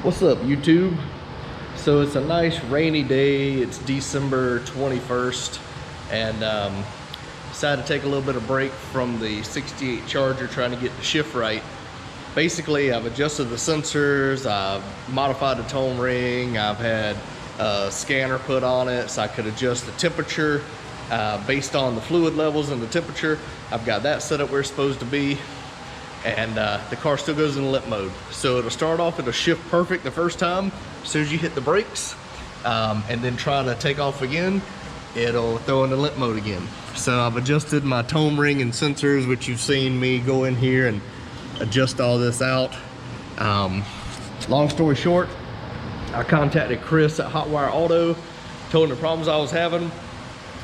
What's up, YouTube? So it's a nice rainy day. It's December 21st, and decided to take a little bit of break from the 68 Charger, trying to get the shift right. Basically, I've adjusted the sensors, I've modified the tone ring, I've had a scanner put on it so I could adjust the temperature based on the fluid levels and the temperature. I've got that set up where it's supposed to be. And the car still goes in limp mode. So it'll start off, it'll shift perfect the first time, as soon as you hit the brakes, and then try to take off again, it'll throw into limp mode again. So I've adjusted my tone ring and sensors, which you've seen me go in here and adjust all this out. Long story short, I contacted Chris at Hotwire Auto, told him the problems I was having.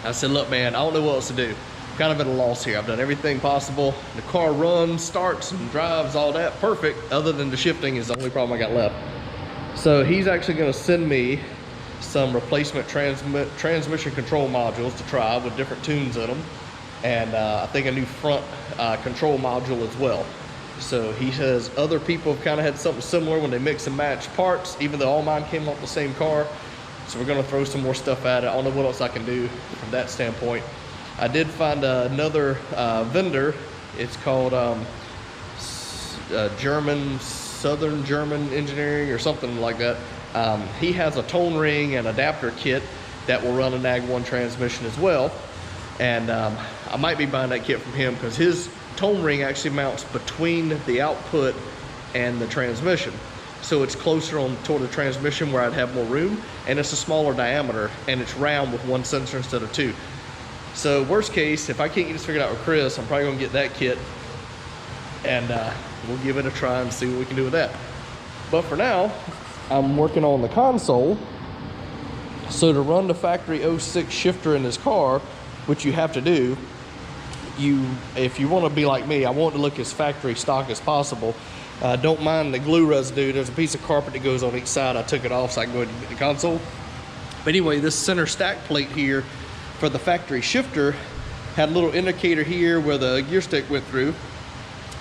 I said, look man, I don't know what else to do. Kind of at a loss here. I've done everything possible. The car runs, starts, and drives, all that perfect, other than the shifting is the only problem I got left. So he's actually going to send me some replacement transmission control modules to try with different tunes in them, and I think a new front control module as well. So he says other people have kind of had something similar when they mix and match parts, even though all mine came off the same car. So we're going to throw some more stuff at it. I don't know what else I can do from that standpoint. I did find another vendor. It's called Southern German Engineering or something like that. He has a tone ring and adapter kit that will run a NAG1 transmission as well. And I might be buying that kit from him because his tone ring actually mounts between the output and the transmission. So it's closer on toward the transmission where I'd have more room, and it's a smaller diameter, and it's round with one sensor instead of two. So worst case, if I can't get this figured out with Chris, I'm probably gonna get that kit, and we'll give it a try and see what we can do with that. But for now, I'm working on the console. So to run the factory 06 shifter in this car, which you have to do, if you want to be like me, I want it to look as factory stock as possible. Don't mind the glue residue. There's a piece of carpet that goes on each side. I took it off so I can go ahead and get the console. But anyway, this center stack plate here for the factory shifter had a little indicator here where the gear stick went through,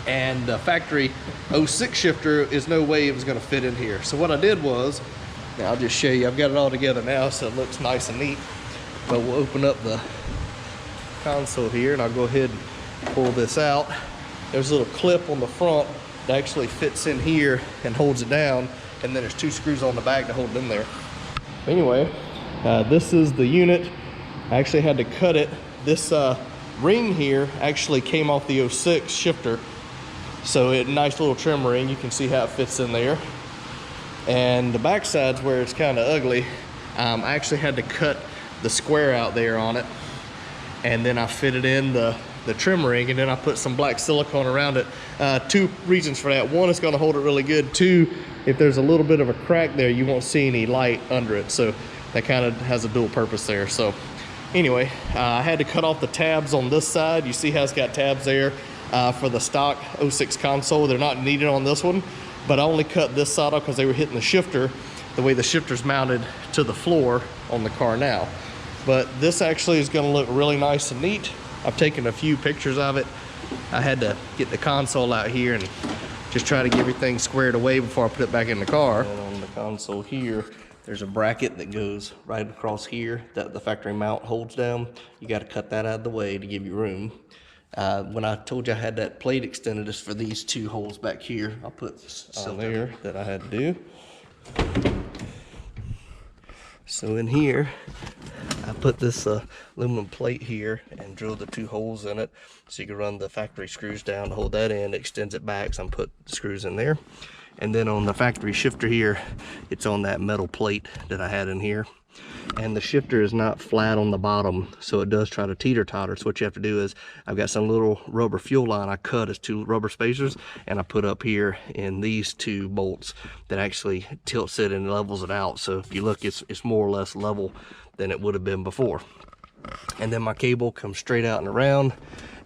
and the factory 06 shifter is no way it was going to fit in here. So what I did was, now I'll just show you, I've got it all together now so it looks nice and neat. But we'll open up the console here and I'll go ahead and pull this out. There's a little clip on the front that actually fits in here and holds it down, and then there's two screws on the back to hold it in there. Anyway, this is the unit. I actually had to cut it. This ring here actually came off the 06 shifter. So a nice little trim ring. You can see how it fits in there. And the back side's where it's kind of ugly. I actually had to cut the square out there on it. And then I fitted in the trim ring, and then I put some black silicone around it. Two reasons for that. One, it's gonna hold it really good. Two, if there's a little bit of a crack there, you won't see any light under it. So that kind of has a dual purpose there. So anyway, I had to cut off the tabs on this side. You see how it's got tabs there for the stock 06 console. They're not needed on this one, but I only cut this side off because they were hitting the shifter the way the shifter's mounted to the floor on the car now. But this actually is gonna look really nice and neat. I've taken a few pictures of it. I had to get the console out here and just try to get everything squared away before I put it back in the car. And on the console here, there's a bracket that goes right across here that the factory mount holds down. You got to cut that out of the way to give you room. When I told you I had that plate extended, it's for these two holes back here. I'll put this on there that I had to do. So in here, I put this aluminum plate here and drilled the two holes in it so you can run the factory screws down to hold that in. It extends it back, so I'm putting the screws in there. And then on the factory shifter here, it's on that metal plate that I had in here. And the shifter is not flat on the bottom, so it does try to teeter-totter. So what you have to do is, I've got some little rubber fuel line I cut as two rubber spacers, and I put up here in these two bolts that actually tilts it and levels it out. So if you look, it's more or less level than it would have been before. And then my cable comes straight out and around,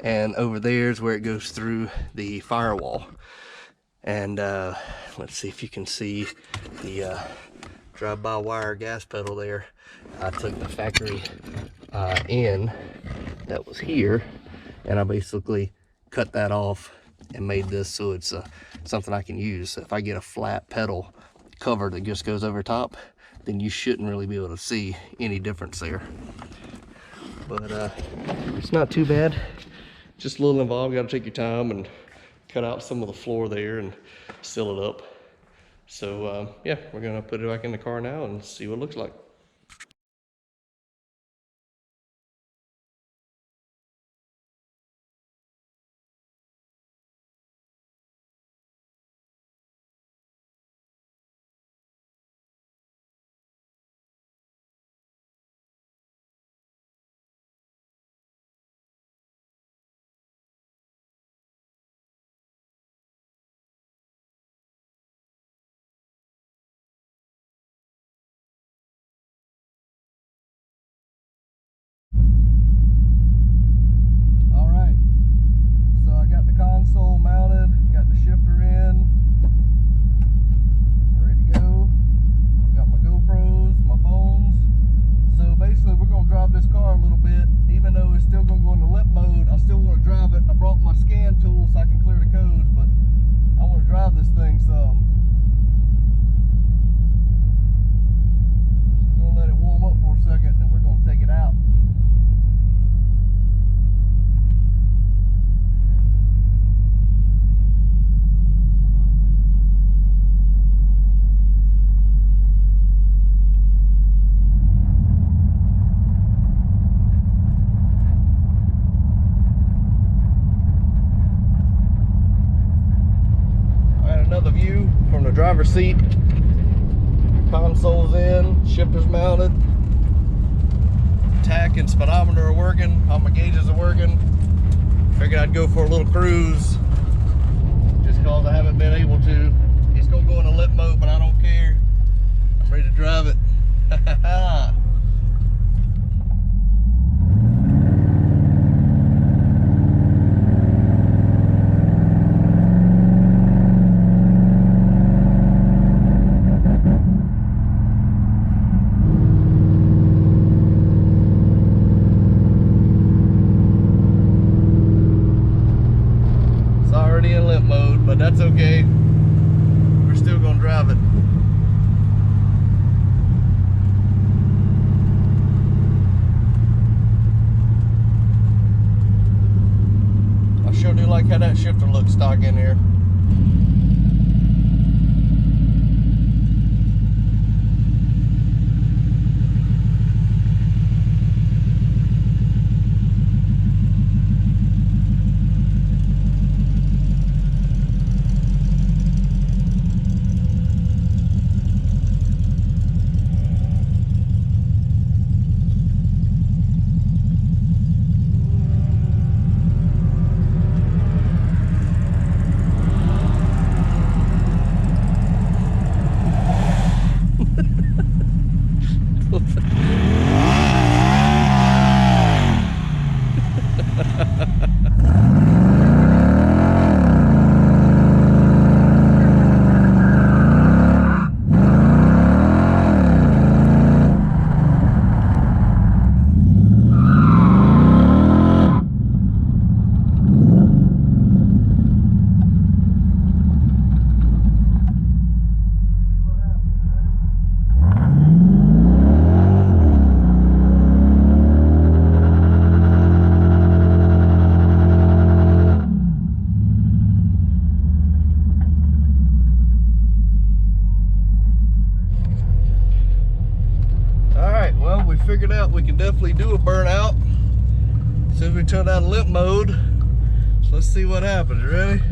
and over there is where it goes through the firewall. And let's see if you can see the drive-by-wire gas pedal there. I took the factory in that was here, and I basically cut that off and made this so it's something I can use. So if I get a flat pedal cover that just goes over top, then you shouldn't really be able to see any difference there. But it's not too bad. Just a little involved. You got to take your time and cut out some of the floor there and seal it up. So yeah, we're gonna put it back in the car now and see what it looks like. Console mounted, got the shifter in, ready to go. Got my GoPros, my phones. So basically we're gonna drive this car a little bit. Even though it's still gonna go into limp mode, I still wanna drive it. I brought my scan tool so I can clear the codes, but I wanna drive this thing some. So we're gonna let it warm up for a second, then we're gonna take it out. View from the driver's seat. Console's in, shifter's mounted, tach and speedometer are working, all my gauges are working. Figured I'd go for a little cruise just because I haven't been able to. It's gonna go in a limp mode, but I don't care. I'm ready to drive it. In limp mode, but that's okay. We're still gonna drive it. I sure do like how that shifter looks stock in here. Figured out we can definitely do a burnout as soon as we turn down limp mode. So let's see what happens. Ready?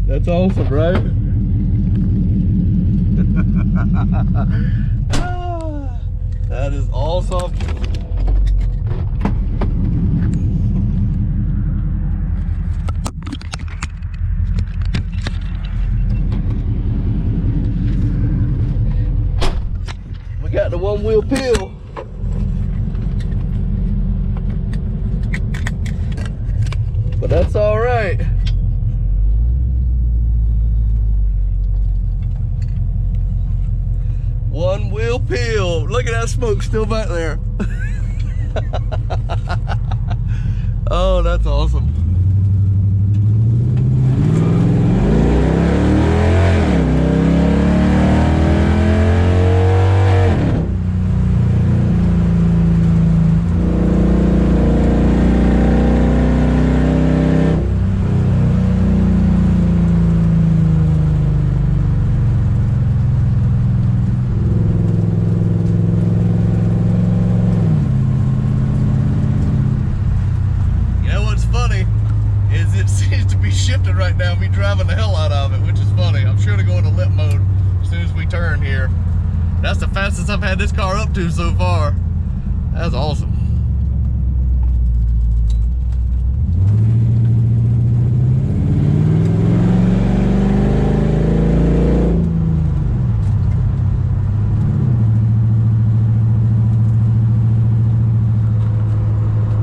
That's awesome, right? That is awesome. Got the one wheel peel. But that's all right. One Look at that smoke still back there. Oh, that's awesome. Shifting right now, me driving the hell out of it, which is funny. I'm sure to go into limp mode as soon as we turn here. That's the fastest I've had this car up to so far. That's awesome.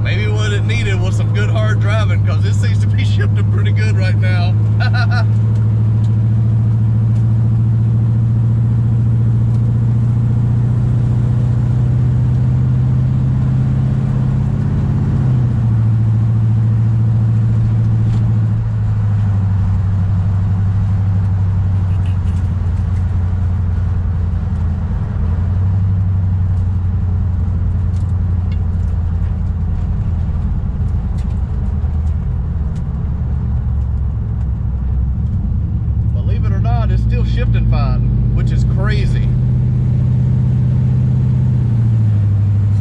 Maybe what it needed was some good hard driving, because it seems to be shifting pretty good right now. It's still shifting fine, which is crazy.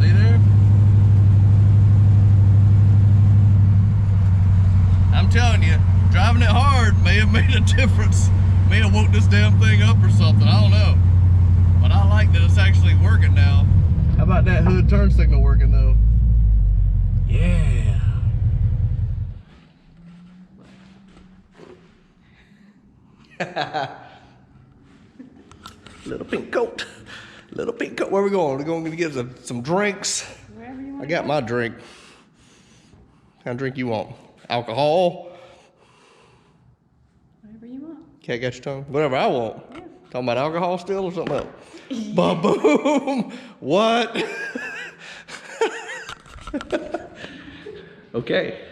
See there? I'm telling you, driving it hard may have made a difference. May have woke this damn thing up or something, I don't know. But I like that it's actually working now. How about that hood turn signal working though? Yeah. Little pink coat. Little pink coat. Where are we going? We're going to get some drinks. Wherever you want. I got my drink. What kind of drink you want? Alcohol? Whatever you want. Okay, got your tongue? Whatever I want. Yeah. Talking about alcohol still or something else? Ba-boom! What? Okay.